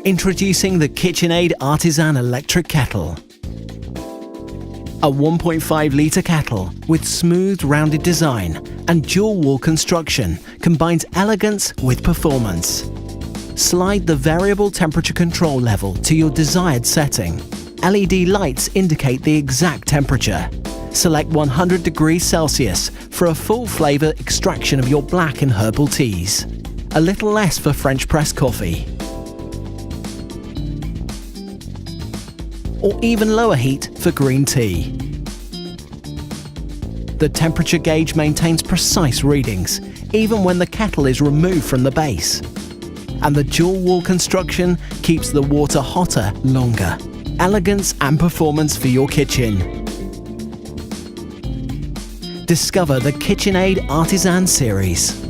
Introducing the KitchenAid Artisan Electric Kettle. A 1.5-litre kettle with smooth, rounded design and dual-wall construction combines elegance with performance. Slide the variable temperature control level to your desired setting. LED lights indicate the exact temperature. Select 100 degrees Celsius for a full flavour extraction of your black and herbal teas. A little less for French press coffee. Or even lower heat for green tea. The temperature gauge maintains precise readings, even when the kettle is removed from the base. And the dual-wall construction keeps the water hotter longer. Elegance and performance for your kitchen. Discover the KitchenAid Artisan series.